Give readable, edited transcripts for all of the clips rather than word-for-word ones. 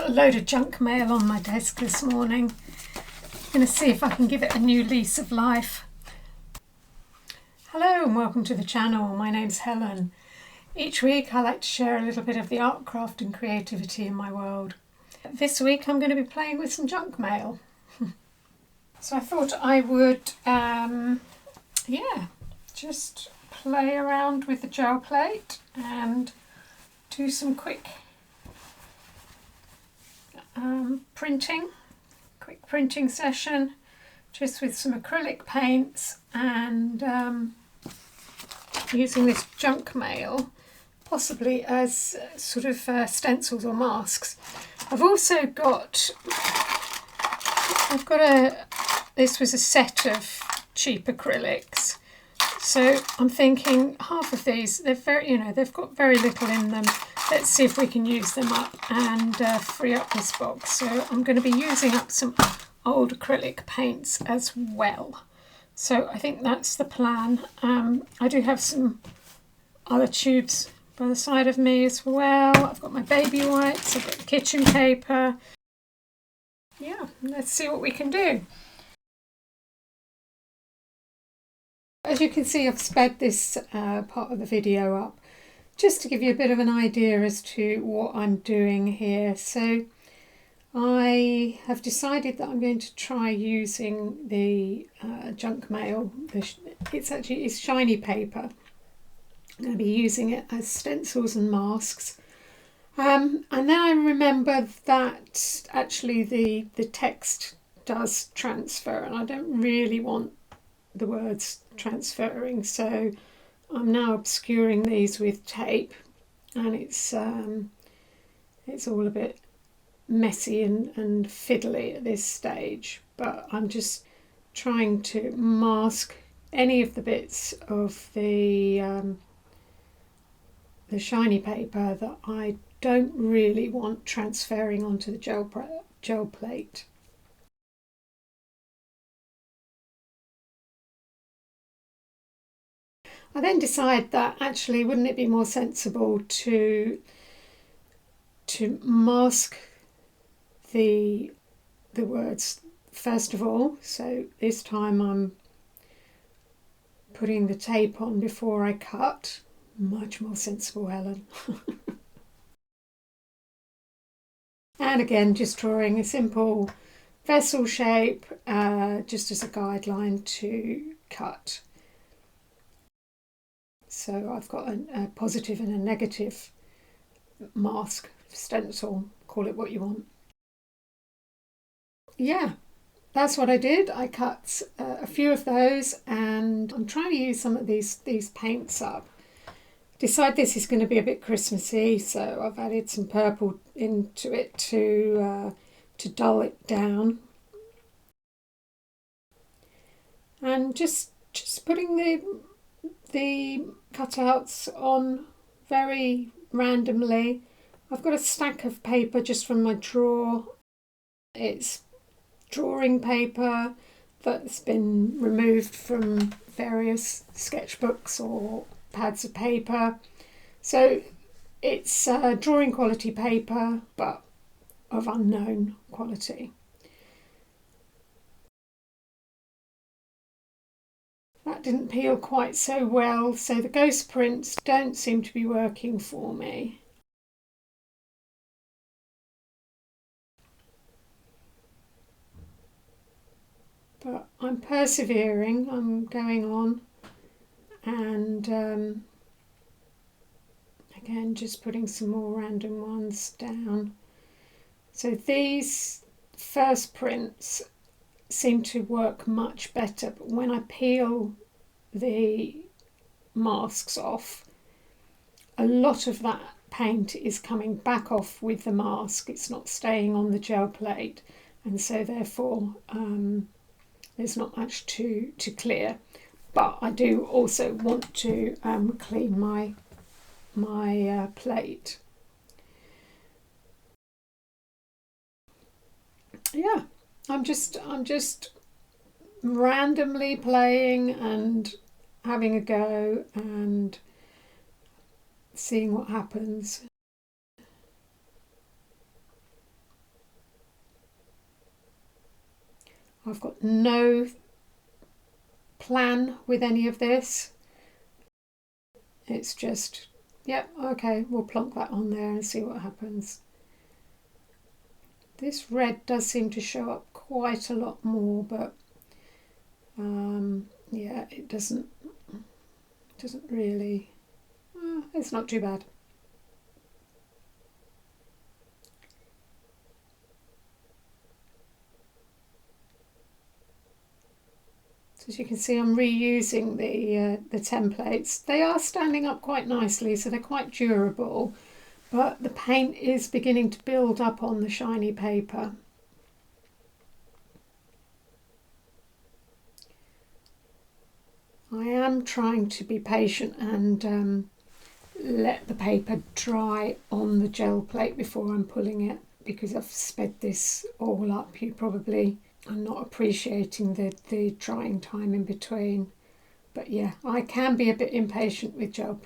got a load of junk mail on my desk this morning. I'm going to see if I can give it a new lease of life. Hello and welcome to the channel. My name's Helen. Each week I like to share a little bit of the art, craft and creativity in my world. This week I'm going to be playing with some junk mail. So I thought I would, just play around with the gel plate and do some quick printing session just with some acrylic paints and using this junk mail possibly as sort of stencils or masks. I've also got this was a set of cheap acrylics, so I'm thinking half of these, they've got very little in them. Let's see if we can use them up and free up this box. So I'm going to be using up some old acrylic paints as well. So I think that's the plan. I do have some other tubes by the side of me as well. I've got my baby wipes, I've got the kitchen paper. Yeah, let's see what we can do. As you can see, I've sped this part of the video up just to give you a bit of an idea as to what I'm doing here. So I have decided that I'm going to try using the junk mail. It's shiny paper. I'm going to be using it as stencils and masks. And then I remembered that actually the text does transfer, and I don't really want the words transferring, so I'm now obscuring these with tape, and it's all a bit messy and fiddly at this stage, but I'm just trying to mask any of the bits of the shiny paper that I don't really want transferring onto the gel plate. I then decide that actually wouldn't it be more sensible to mask the words first of all. So this time I'm putting the tape on before I cut. Much more sensible, Helen. And again, just drawing a simple vessel shape just as a guideline to cut. So I've got a positive and a negative mask, stencil, call it what you want. Yeah, that's what I did. I cut a few of those, and I'm trying to use some of these paints up. Decide this is going to be a bit Christmassy, so I've added some purple into it to dull it down. And just putting the cutouts on very randomly. I've got a stack of paper just from my drawer. It's drawing paper that's been removed from various sketchbooks or pads of paper. So it's drawing quality paper, but of unknown quality. That didn't peel quite so well, so the ghost prints don't seem to be working for me. But I'm persevering, I'm going on, and again just putting some more random ones down. So these first prints seem to work much better, but when I peel the masks off, a lot of that paint is coming back off with the mask. It's not staying on the gel plate, and so therefore there's not much to clear. But I do also want to clean my plate. Yeah, I'm just randomly playing and having a go and seeing what happens. I've got no plan with any of this. It's just, yep, okay, we'll plonk that on there and see what happens. This red does seem to show up quite a lot more, but yeah, it doesn't really, it's not too bad. So as you can see, I'm reusing the templates. They are standing up quite nicely, so they're quite durable, but the paint is beginning to build up on the shiny paper. I am trying to be patient and let the paper dry on the gel plate before I'm pulling it, because I've sped this all up. You probably are not appreciating the drying time in between. But yeah, I can be a bit impatient with gel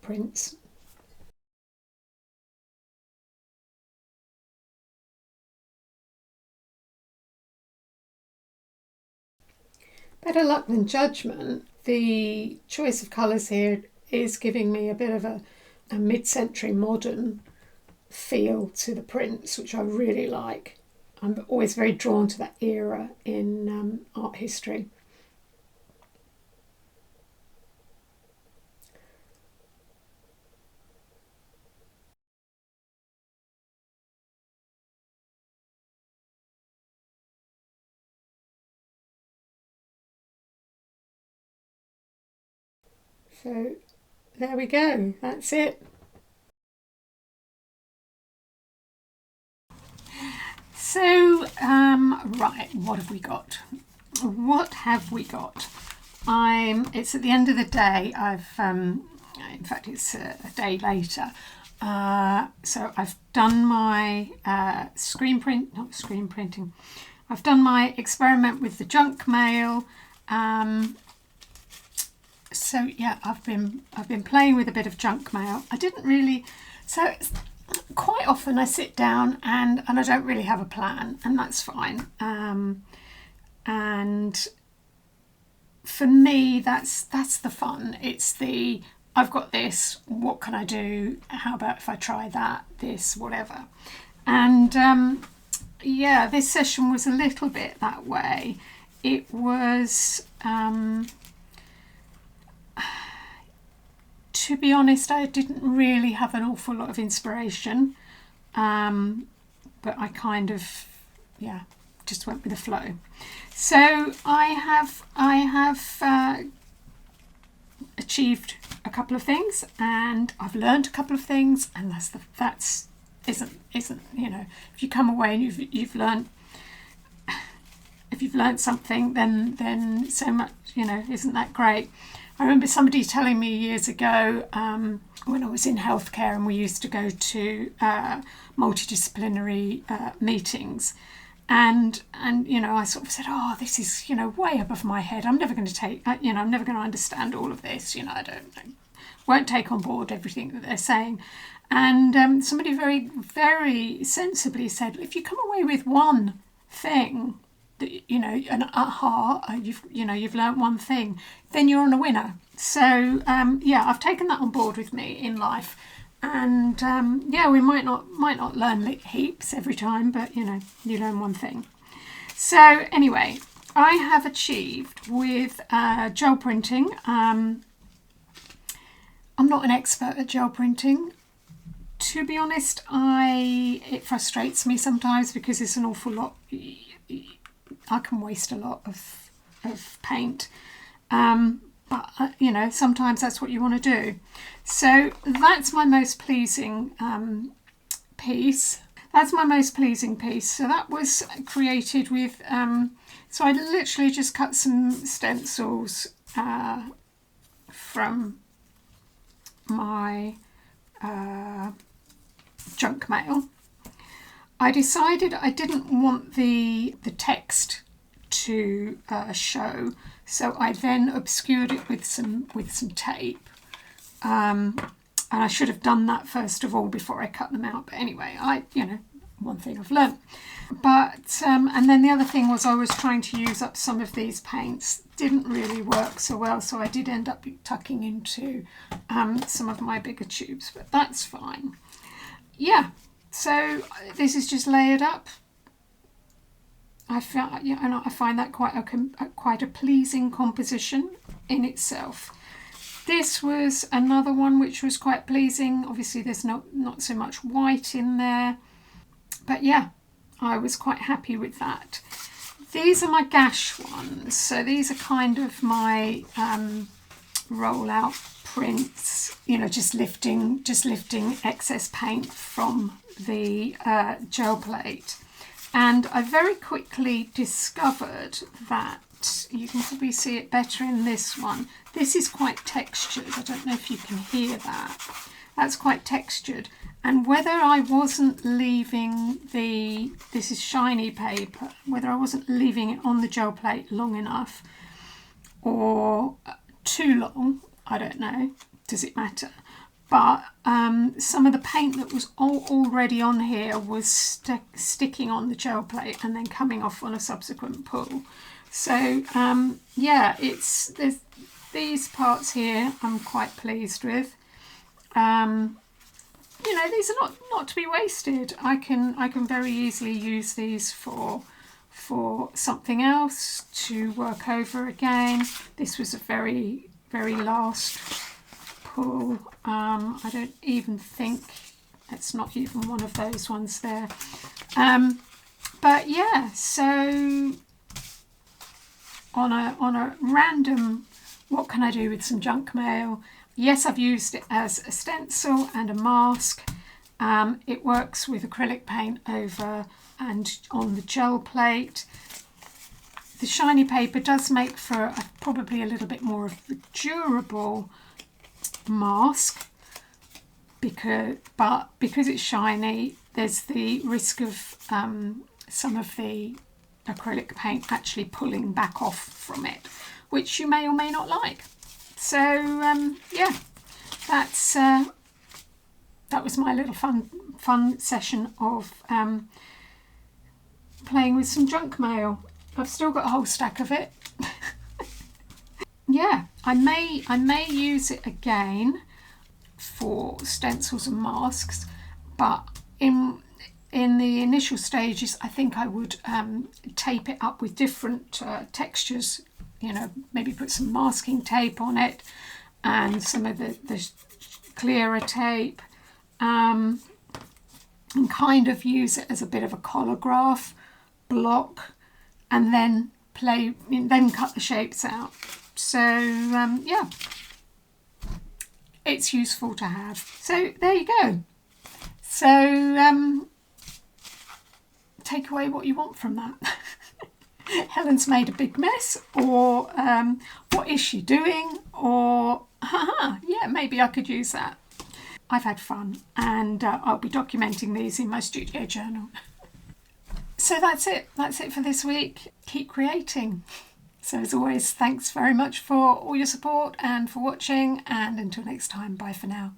prints. Better luck than judgment. The choice of colours here is giving me a bit of a mid-century modern feel to the prints, which I really like. I'm always very drawn to that era in art history. So there we go, that's it. So, right, what have we got? What have we got? It's at the end of the day. In fact, it's a day later. So I've done my not screen printing. I've done my experiment with the junk mail. So yeah, I've been playing with a bit of junk mail. I didn't really. So quite often I sit down and I don't really have a plan, and that's fine. And for me, that's the fun. It's the I've got this. What can I do? How about if I try that? This, whatever. And yeah, this session was a little bit that way. It was. To be honest, I didn't really have an awful lot of inspiration, but I kind of, yeah, just went with the flow. So I have achieved a couple of things, and I've learned a couple of things, and that's isn't you know, if you come away and you've learned. If you've learned something, then so much, you know, isn't that great? I remember somebody telling me years ago when I was in healthcare and we used to go to multidisciplinary meetings, and you know, I sort of said, oh, this is, you know, way above my head. I'm never going to take, you know, I'm never going to understand all of this. You know, won't take on board everything that they're saying. And somebody very, very sensibly said, if you come away with one thing, you know, an aha, you've learned one thing, then you're on a winner. So yeah, I've taken that on board with me in life, and yeah, we might not learn heaps every time, but you know, you learn one thing. So anyway, I have achieved with gel printing. I'm not an expert at gel printing. To be honest, it frustrates me sometimes because it's an awful lot. I can waste a lot of paint, but you know, sometimes that's what you want to do. So that's my most pleasing piece. That's my most pleasing piece. So that was created with. So I literally just cut some stencils from my junk mail. I decided I didn't want the text to show, so I then obscured it with some tape. And I should have done that first of all before I cut them out. But anyway, you know, one thing I've learnt. But and then the other thing was I was trying to use up some of these paints. Didn't really work so well, so I did end up tucking into some of my bigger tubes, but that's fine. Yeah, so this is just layered up. I find that quite a pleasing composition in itself. This was another one which was quite pleasing. Obviously there's not so much white in there, but yeah, I was quite happy with that. These are my Gash ones, so these are kind of my roll-out prints, you know, just lifting excess paint from the gel plate. And I very quickly discovered that, you can probably see it better in this one, this is quite textured. I don't know if you can hear that. That's quite textured. And whether I wasn't leaving this is shiny paper, whether I wasn't leaving it on the gel plate long enough or too long, I don't know, does it matter? But some of the paint that was already on here was sticking on the gel plate and then coming off on a subsequent pull. So yeah, there's these parts here I'm quite pleased with. You know, these are not to be wasted. I can very easily use these for something else, to work over again. This was a very last pull. I don't even think it's not even one of those ones there. But yeah, so on a random, what can I do with some junk mail? Yes, I've used it as a stencil and a mask. It works with acrylic paint over and on the gel plate. The shiny paper does make for probably a little bit more of a durable mask, because it's shiny, there's the risk of some of the acrylic paint actually pulling back off from it, which you may or may not like. So yeah, that was my little fun session of playing with some junk mail. I've still got a whole stack of it. Yeah, I may use it again for stencils and masks, but in the initial stages I think I would tape it up with different textures, you know, maybe put some masking tape on it and some of the clearer tape, and kind of use it as a bit of a collagraph block, and then cut the shapes out. So yeah, it's useful to have. So there you go. So take away what you want from that. Helen's made a big mess, or what is she doing, or yeah, maybe I could use that. I've had fun, and I'll be documenting these in my studio journal. So that's it for this week. Keep creating. So as always, thanks very much for all your support and for watching, and until next time, bye for now.